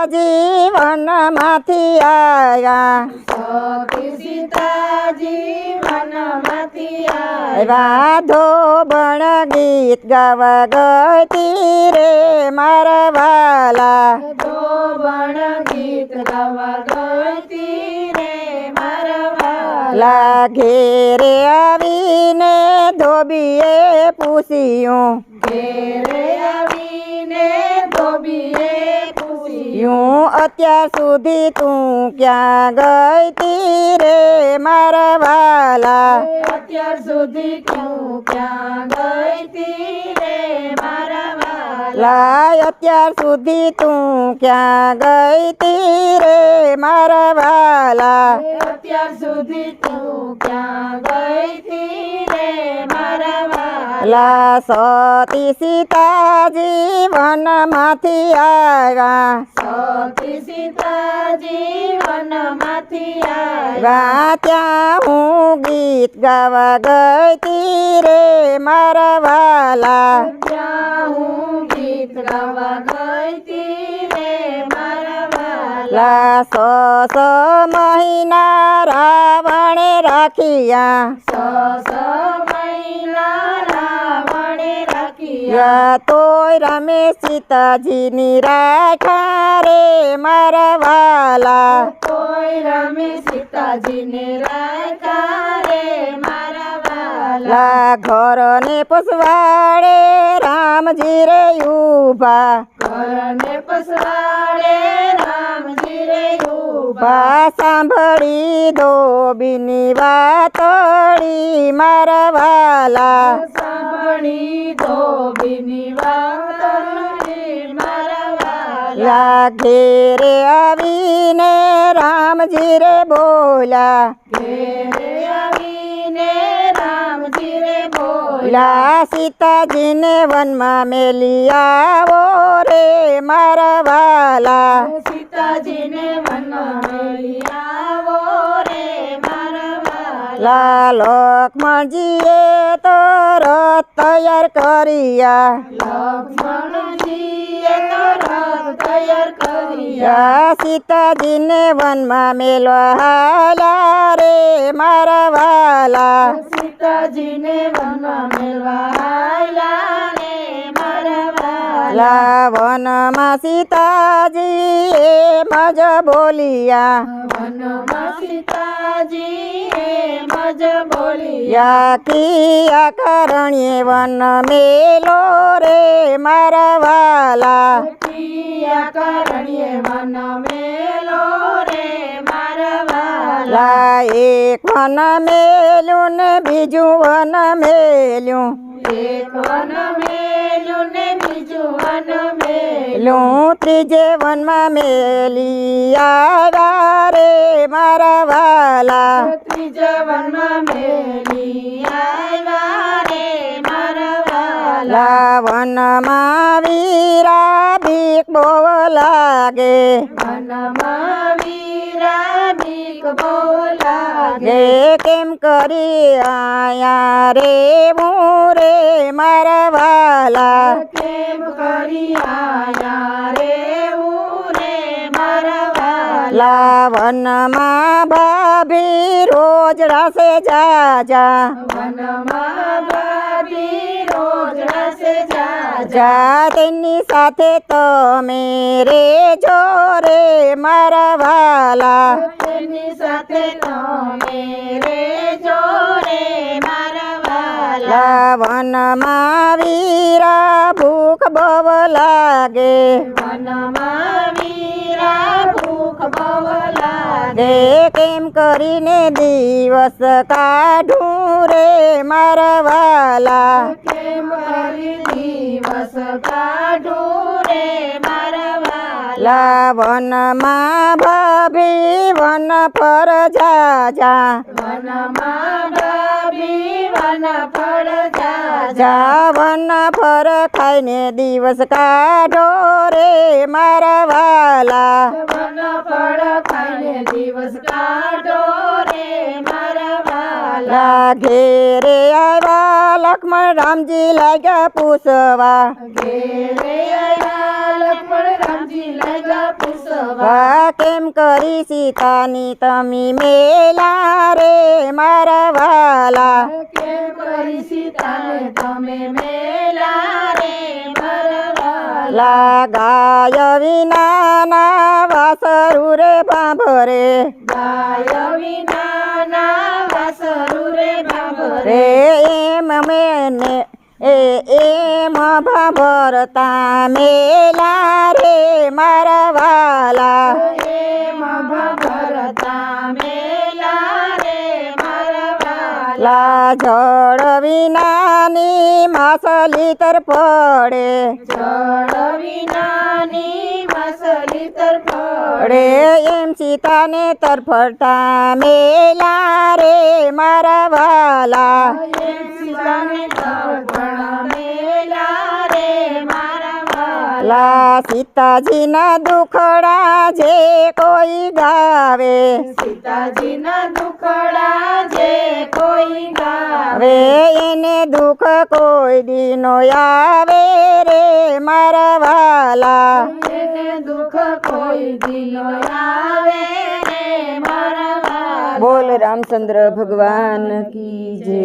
સીતાજી વનમાંથી આવ્યા સતી સીતાજી વનમાંથી આવ્યા ધોબણ ગીત ગાવા ગઈ રે મારા વાલા ધોબણ ગીત ગાવા ગઈ રે મારા વાલા ઘેરે આવીને ધોબીએ પૂછ્યું ઘેરે આવીને ધોબીએ પૂછ્યું અત્યાર સુધી તું ક્યાં ગઈ રે મારા વાલા અત્યાર સુધી તું ક્યાં ગઈ રે મારા વાલા અત્યાર સુધી તું ક્યાં ગઈ રે મારા વાલા અત્યાર સુધી તું ક્યાં ગઈ રે મારા વાલા સતી સીતાજી વનમાંથી આવ્યા સતી સીતાજી વનમાંથી આવ્યા ત્યાં હું ગીત ગાવા ગઈ રે મારા વાલા ત્યાં હું ગીત ગાવા ગઈ રે મારા વાલા મહિના રાવણે રાખ્યા મહિના રાવણે રાખ્યા તોય રમે સીતાજીની રાખા રે મારા વાલા કોઈ રમે સીતાજીને રાખ્યા રે મારા વાલા ઘરને પસવાડે રામજી રે ઉભા ઘરને પસવાડે રામજી રે ઉભા સાંભળી ધોબીની વાતડી મારા વાલા સાંભળી ધોબીની વાતડી મારા વાલા ઘેરે આવીને રામજી રે બોલ્યા ઘેરે આવીને રામજી રે બોલ્યા સીતાજીને વનમાં મેલી આવો રે મારા વાલા સીતાજીને વનમાં મેલી આવો રે મારા વાલા લક્ષ્મણજીએ તો રથ તૈયાર કર્યા લક્ષ્મણજીએ તો રથ તૈયાર કર્યા સીતાજીને વનમાં મેલવા હાલ્યા રે મારા વાલા સીતાજીને વનમાં મેળવા આયલા રે મારા વાલા વનમાં સીતાજી એમ જ બોલિયા વનમાં સીતાજી એમ જ બોલિયા કિયા કરણીએ વન મેલો રે મારા વાલા કિયા કરણીએ વન મેલો રે મારા વાલા એક વન મેલ્યું ને બીજું વન મેલ્યું એક વન મેલ્યું ને બીજું વન મેલ્યું ત્રીજે વનમાં મેલી આવ્યા રે મારા વાલા ત્રીજા વનમાં મેલી આવ્યા રે મારા વાલા વનમાં વીરા બીક બહુ લાગે વનમાં વીરા બીક બહુ લાગે કેમ કરી આયા રે હું રે મારા વાલા કેમ કરી આયા રે હું રે મારા વાલા વનમાં ભાભી રોજ રાસે જાજા વનમાં ભાભી રોજ રસે તેની સાથે તમે રે જો રે મારા વાલા તેની સાથે તમે રે જો રે મારા વાલા વનમાં વીરા ભૂખ બહુ લાગે વનમાં વીરા ભૂખ બહુ લાગે કેમ કરીને દિવસ કાઢું રે મારા વાલા કેમ કરી દિવસ કાઢું રે મારા વાલા વનમાં ભાભી વન પર જાજા વનમાં ભાભી વન ફળ જાજા વન પર ખાઈને દિવસ કાઢો રે મારા વાલા વન ફળ ખાઈને દિવસ કાઢો રે મારા વાલા ઘેરે આવ્યા લક્ષ્મણ રામજી લાગ્યા પૂછવા ઘેરે આવ્યા લક્ષ્મણ રામજી લાગ્યા પૂછવા વા કેમ કરી સીતાની તમે મેલા રે મારા વાલા કેમ કરી સીતાને તમે મેલા રે મારા ગાય વિનાના વાસરુ રે ભાંભરે ગાય વિનાના વાસરુ રે ભાંભરે રે એમ મેને એમ ભાંભરતા મેલા રે મારા વાલા એમ ભાંભરતા મેલા રે મારા જળ વિનાની માસલી તરફડે જળ વિનાની માસલી તરફડે એમ સીતાને તરફડતા મેલા રે મારા વાલા એમ સીતાને તરફડતા મેલા રે મારા સીતાજીના દુખડા જે કોઈ ગાવે સીતાજીના દુખડા જે કોઈ ગાવે એને દુઃખ કોઈ દીનો આવે રે મારા વાલા એને દુઃખ કોઈ દિનો આવે રે મારા બોલ રામચંદ્ર ભગવાન કી જય.